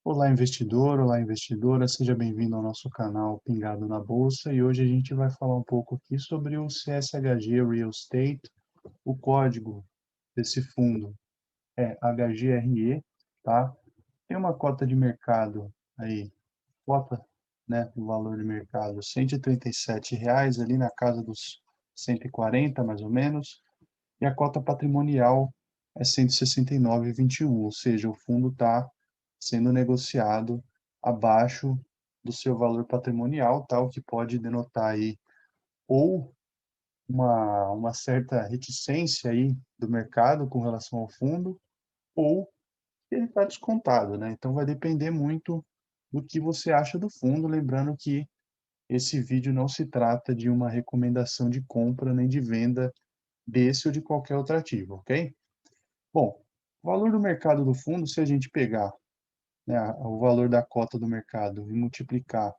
Olá, investidor, olá, investidora, seja bem-vindo ao nosso canal Pingado na Bolsa e hoje a gente vai falar um pouco aqui sobre o CSHG Real Estate. O código desse fundo é HGRE, tá? Tem uma cota de mercado aí, cota, né, o valor de mercado R$ 137 ali na casa dos 140 mais ou menos, e a cota patrimonial é 169,21, ou seja, o fundo está sendo negociado abaixo do seu valor patrimonial, tá? O que pode denotar aí ou uma certa reticência aí do mercado com relação ao fundo, ou ele está descontado, né? Então vai depender muito do que você acha do fundo, lembrando que esse vídeo não se trata de uma recomendação de compra nem de venda desse ou de qualquer outro ativo, ok? Bom, o valor do mercado do fundo, se a gente pegar, né, o valor da cota do mercado e multiplicar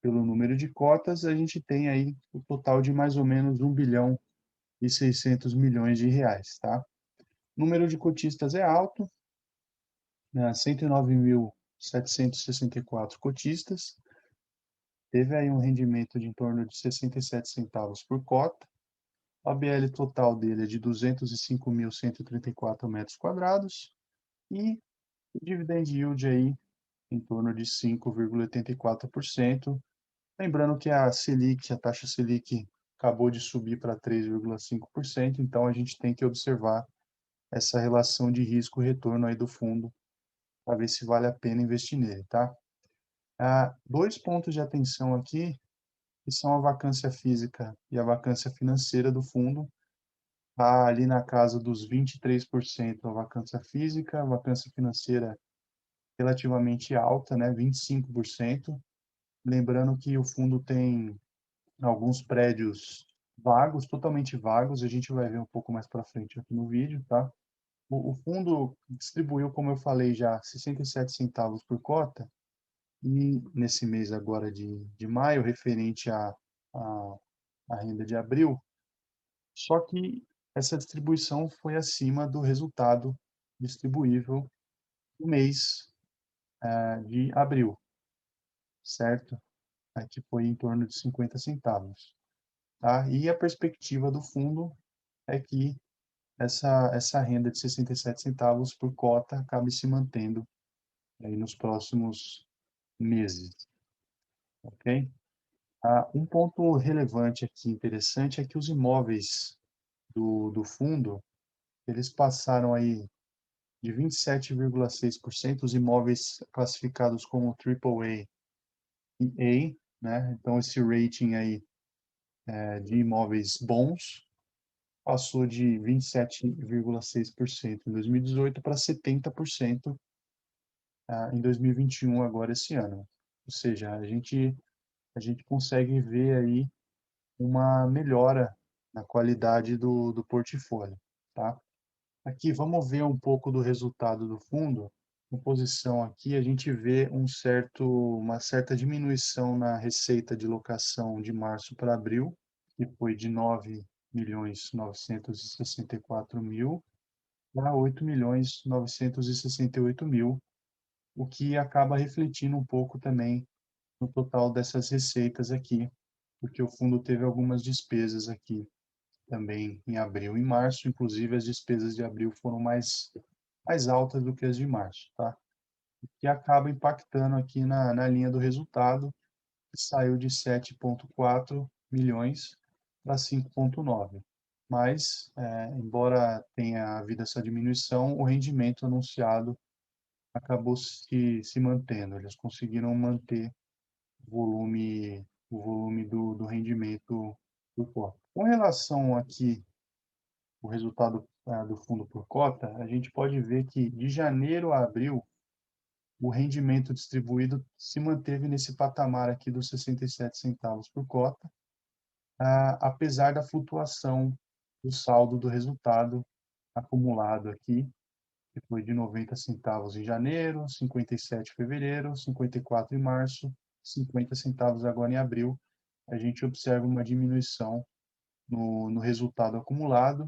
pelo número de cotas, a gente tem aí o total de mais ou menos 1,6 bilhão de reais, tá? O número de cotistas é alto, né, 109.764 cotistas, teve aí um rendimento de em torno de 67 centavos por cota, o ABL total dele é de 205.134 metros quadrados e o dividend yield aí em torno de 5,84%. Lembrando que a Selic, a taxa Selic, acabou de subir para 3,5%, então a gente tem que observar essa relação de risco-retorno aí do fundo para ver se vale a pena investir nele, tá? Dois pontos de atenção aqui, que são a vacância física e a vacância financeira do fundo. Está ali na casa dos 23% a vacância física, a vacância financeira relativamente alta, né, 25%. Lembrando que o fundo tem alguns prédios vagos, totalmente vagos, a gente vai ver um pouco mais para frente aqui no vídeo, tá? O fundo distribuiu, como eu falei já, 67 centavos por cota, e nesse mês agora de maio, referente à, à renda de abril, só que essa distribuição foi acima do resultado distribuível do mês de abril, certo? Aqui foi em torno de 50 centavos, tá? E a perspectiva do fundo é que essa renda de 67 centavos por cota acabe se mantendo aí nos próximos meses, ok? Um ponto relevante aqui, interessante, é que os imóveis do fundo, eles passaram aí de 27,6%, os imóveis classificados como AAA e A, né? Então, esse rating aí de imóveis bons passou de 27,6% em 2018 para 70% em 2021, agora esse ano. Ou seja, a gente consegue ver aí uma melhora na qualidade do portfólio, tá? Aqui, vamos ver um pouco do resultado do fundo. Em posição aqui, a gente vê uma certa diminuição na receita de locação de março para abril, que foi de 9.964.000 para 8.968.000, o que acaba refletindo um pouco também no total dessas receitas aqui, porque o fundo teve algumas despesas aqui também em abril e março, inclusive as despesas de abril foram mais altas do que as de março, tá? Que acaba impactando aqui na linha do resultado, que saiu de 7,4 milhões para 5,9. Mas, embora tenha havido essa diminuição, o rendimento anunciado acabou se mantendo. Eles conseguiram manter o volume do rendimento do cota. Com relação aqui o resultado do fundo por cota, a gente pode ver que de janeiro a abril o rendimento distribuído se manteve nesse patamar aqui dos 67 centavos por cota, apesar da flutuação do saldo do resultado acumulado aqui, que foi de 90 centavos em janeiro, 57 em fevereiro, 54 em março, 50 centavos agora em abril. A gente observa uma diminuição no resultado acumulado,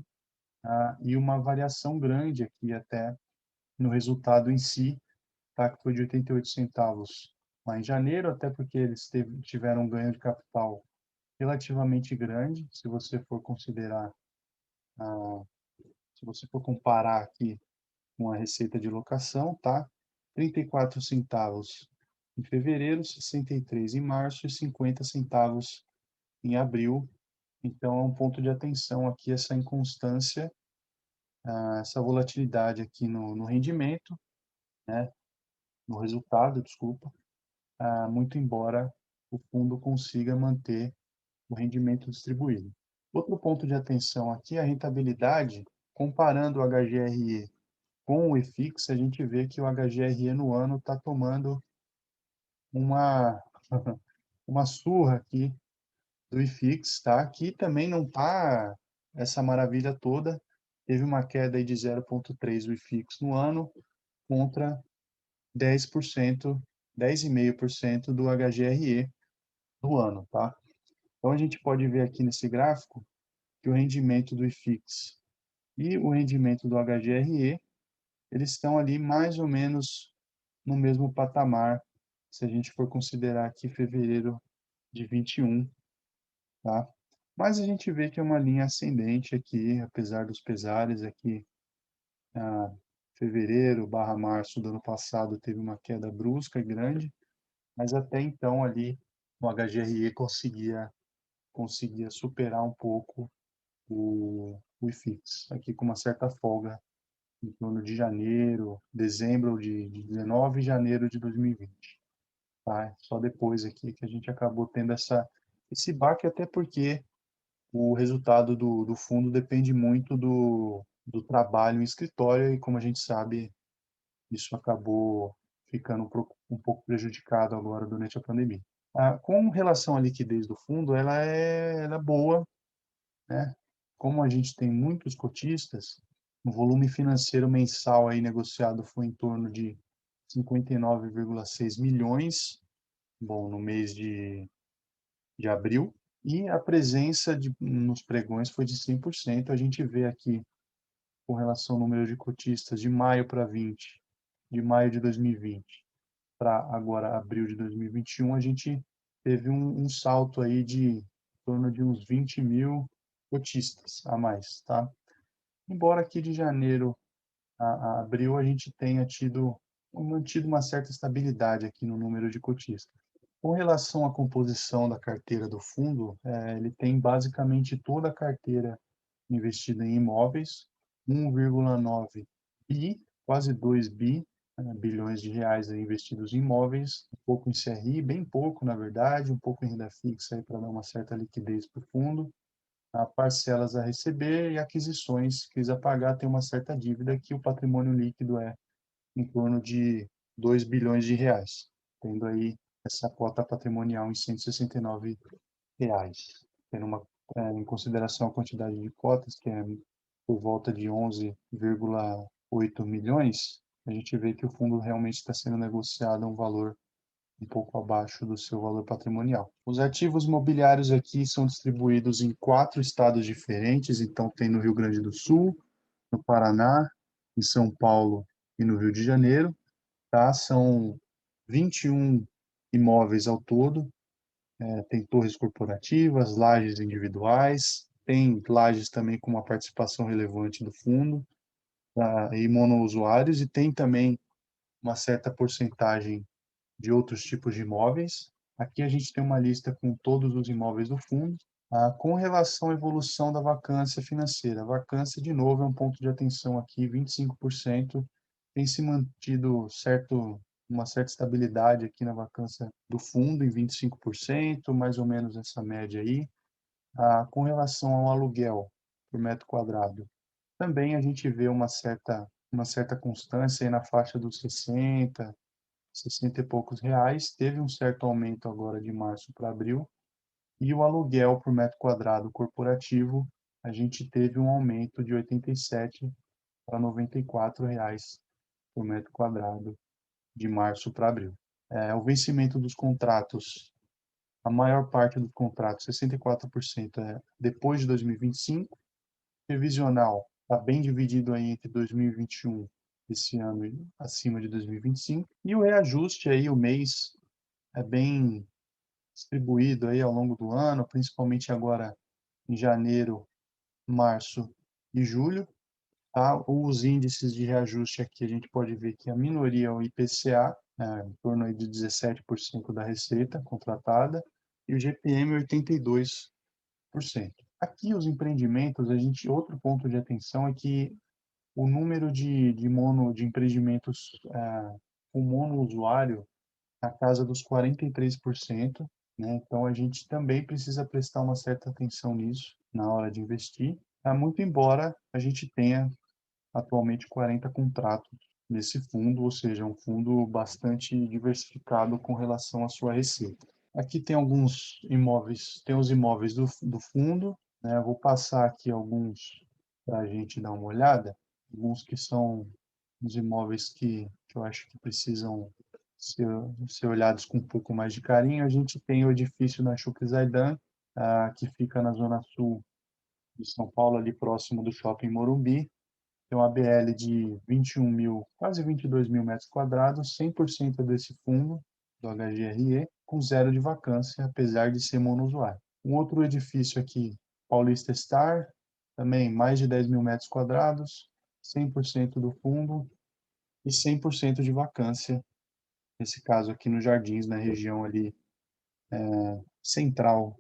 e uma variação grande aqui até no resultado em si, tá? Que foi de 88 centavos lá em janeiro, até porque eles tiveram um ganho de capital relativamente grande, se você for considerar, se você for comparar aqui com a receita de locação, tá? 34 centavos em fevereiro, 63 em março e 50 centavos em abril. Então, é um ponto de atenção aqui essa inconstância, essa volatilidade aqui no rendimento, né? No resultado, desculpa, muito embora o fundo consiga manter o rendimento distribuído. Outro ponto de atenção aqui é a rentabilidade. Comparando o HGRE com o IFIX, a gente vê que o HGRE no ano está tomando uma, uma surra aqui do IFIX, tá? Que também não está essa maravilha toda. Teve uma queda aí de 0,3 do IFIX no ano contra 10%, 10,5% do HGRE no ano, tá? Então a gente pode ver aqui nesse gráfico que o rendimento do IFIX e o rendimento do HGRE, eles estão ali mais ou menos no mesmo patamar, se a gente for considerar aqui fevereiro de 21, tá? Mas a gente vê que é uma linha ascendente aqui, apesar dos pesares aqui, fevereiro barra março do ano passado teve uma queda brusca e grande, mas até então ali o HGRE conseguia superar um pouco o IFIX, aqui com uma certa folga em torno de janeiro, dezembro de 19 e janeiro de 2020. Tá? Só depois aqui que a gente acabou tendo esse baque, até porque o resultado do fundo depende muito do trabalho em escritório e, como a gente sabe, isso acabou ficando um pouco prejudicado agora durante a pandemia. Com relação à liquidez do fundo, ela é boa, né? Como a gente tem muitos cotistas, o volume financeiro mensal aí negociado foi em torno de 59,6 milhões, bom, no mês de abril, e a presença nos pregões foi de 100%. A gente vê aqui, com relação ao número de cotistas, de maio para 20, de maio de 2020 para agora abril de 2021, a gente teve um salto aí de em torno de uns 20 mil cotistas a mais, tá? Embora aqui de janeiro a abril a gente tenha mantido uma certa estabilidade aqui no número de cotistas. Com relação à composição da carteira do fundo, ele tem basicamente toda a carteira investida em imóveis, 1,9 bi, quase 2 bilhões de reais aí investidos em imóveis, um pouco em CRI, bem pouco, na verdade, um pouco em renda fixa para dar uma certa liquidez para o fundo, parcelas a receber e aquisições que a pagar, tem uma certa dívida que o patrimônio líquido é em torno de 2 bilhões de reais, tendo aí essa cota patrimonial em 169 reais, tendo em consideração a quantidade de cotas, que é por volta de 11,8 milhões, a gente vê que o fundo realmente está sendo negociado a um valor um pouco abaixo do seu valor patrimonial. Os ativos imobiliários aqui são distribuídos em 4 estados diferentes, então tem no Rio Grande do Sul, no Paraná, em São Paulo e no Rio de Janeiro, tá? São 21 imóveis ao todo, tem torres corporativas, lajes individuais, tem lajes também com uma participação relevante do fundo, e monousuários, e tem também uma certa porcentagem de outros tipos de imóveis. Aqui a gente tem uma lista com todos os imóveis do fundo. Com relação à evolução da vacância financeira, a vacância, de novo, é um ponto de atenção aqui, 25%, tem se mantido uma certa estabilidade aqui na vacância do fundo, em 25%, mais ou menos essa média aí. Com relação ao aluguel por metro quadrado, também a gente vê uma certa constância aí na faixa dos 60 e poucos reais. Teve um certo aumento agora de março para abril. E o aluguel por metro quadrado corporativo, a gente teve um aumento de 87 para 94 reais por metro quadrado de março para abril. O vencimento dos contratos, a maior parte dos contratos, 64%, é depois de 2025. Revisional está bem dividido aí entre 2021 e esse ano acima de 2025. E o reajuste aí, o mês, é bem distribuído aí ao longo do ano, principalmente agora em janeiro, março e julho. Tá? Os índices de reajuste aqui a gente pode ver que a minoria é o IPCA, em torno aí de 17% da receita contratada, e o GPM 82%. Aqui os empreendimentos, outro ponto de atenção é que o número de empreendimentos com monousuário na casa dos 43%, né? Então a gente também precisa prestar uma certa atenção nisso na hora de investir, muito embora a gente tenha atualmente 40 contratos nesse fundo, ou seja, um fundo bastante diversificado com relação à sua receita. Aqui tem alguns imóveis, tem os imóveis do fundo, né? Eu vou passar aqui alguns para a gente dar uma olhada, alguns que são os imóveis que eu acho que precisam ser, ser olhados com um pouco mais de carinho. A gente tem o edifício na Chucre Zaidan, que fica na zona sul de São Paulo, ali próximo do Shopping Morumbi. Tem uma ABL de 21 mil, quase 22 mil metros quadrados, 100% desse fundo, do HGRE, com zero de vacância, apesar de ser monousuário. Um outro edifício aqui, Paulista Star, também mais de 10 mil metros quadrados, 100% do fundo e 100% de vacância, nesse caso aqui nos Jardins, na região ali central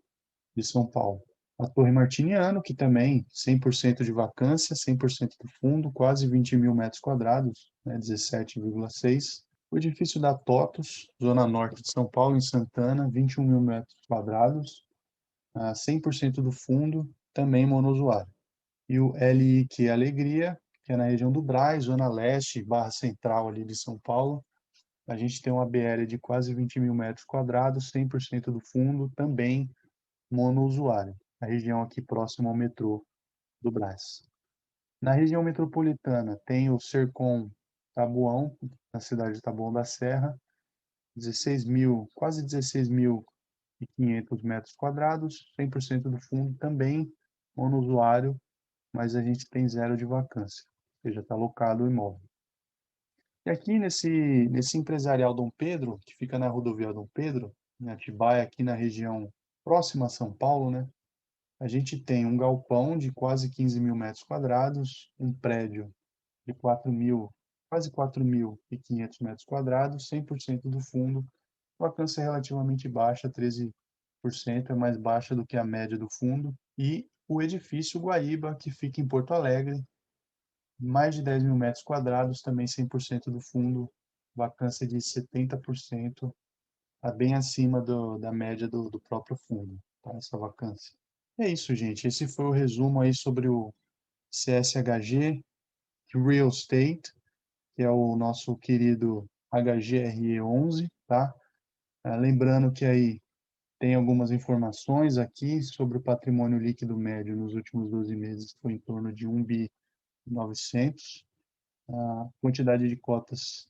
de São Paulo. A Torre Martiniano, que também 100% de vacância, 100% do fundo, quase 20 mil metros quadrados, né, 17,6. O edifício da TOTUS, Zona Norte de São Paulo, em Santana, 21 mil metros quadrados, 100% do fundo, também monousuário. E o LIQ Alegria, que é na região do Brás, Zona Leste, Barra Central ali de São Paulo. A gente tem uma BL de quase 20 mil metros quadrados, 100% do fundo, também monousuário, a região aqui próxima ao metrô do Brás. Na região metropolitana tem o Sercom Taboão, na cidade de Taboão da Serra, 16 mil, quase 16.500 metros quadrados, 100% do fundo, também monousuário, mas a gente tem zero de vacância, ou seja, está alocado o imóvel. E aqui nesse empresarial Dom Pedro, que fica na rodovia Dom Pedro, em Atibaia, aqui na região próxima a São Paulo, né? A gente tem um galpão de quase 15 mil metros quadrados, um prédio de 4 mil, quase 4.500 metros quadrados, 100% do fundo, vacância relativamente baixa, 13%, é mais baixa do que a média do fundo, e o edifício Guaíba, que fica em Porto Alegre, mais de 10 mil metros quadrados, também 100% do fundo, vacância de 70%, está bem acima da média do próprio fundo, tá? Essa vacância. É isso, gente. Esse foi o resumo aí sobre o CSHG Real Estate, que é o nosso querido HGRE11, tá? Lembrando que aí tem algumas informações aqui sobre o patrimônio líquido médio nos últimos 12 meses, foi em torno de 1 bi 900. A quantidade de cotas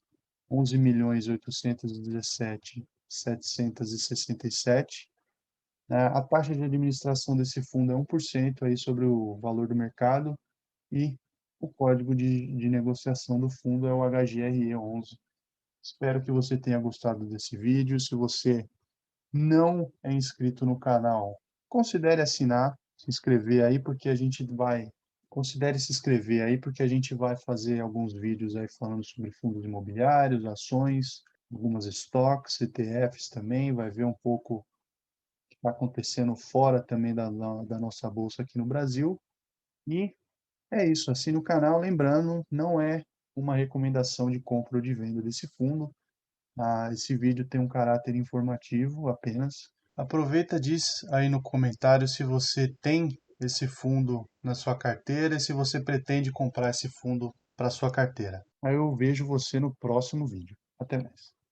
11.817.767. A taxa de administração desse fundo é 1% aí sobre o valor do mercado e o código de negociação do fundo é o HGRE11. Espero que você tenha gostado desse vídeo. Se você não é inscrito no canal, considere assinar, se inscrever aí, porque a gente vai... Considere se inscrever aí, porque a gente vai fazer alguns vídeos aí falando sobre fundos imobiliários, ações, algumas estoques, ETFs também, vai ver um pouco o que está acontecendo fora também da nossa bolsa aqui no Brasil. E é isso, assine o canal, lembrando, não é uma recomendação de compra ou de venda desse fundo. Esse vídeo tem um caráter informativo apenas. Aproveita, diz aí no comentário se você tem esse fundo na sua carteira e se você pretende comprar esse fundo para sua carteira. Aí eu vejo você no próximo vídeo. Até mais.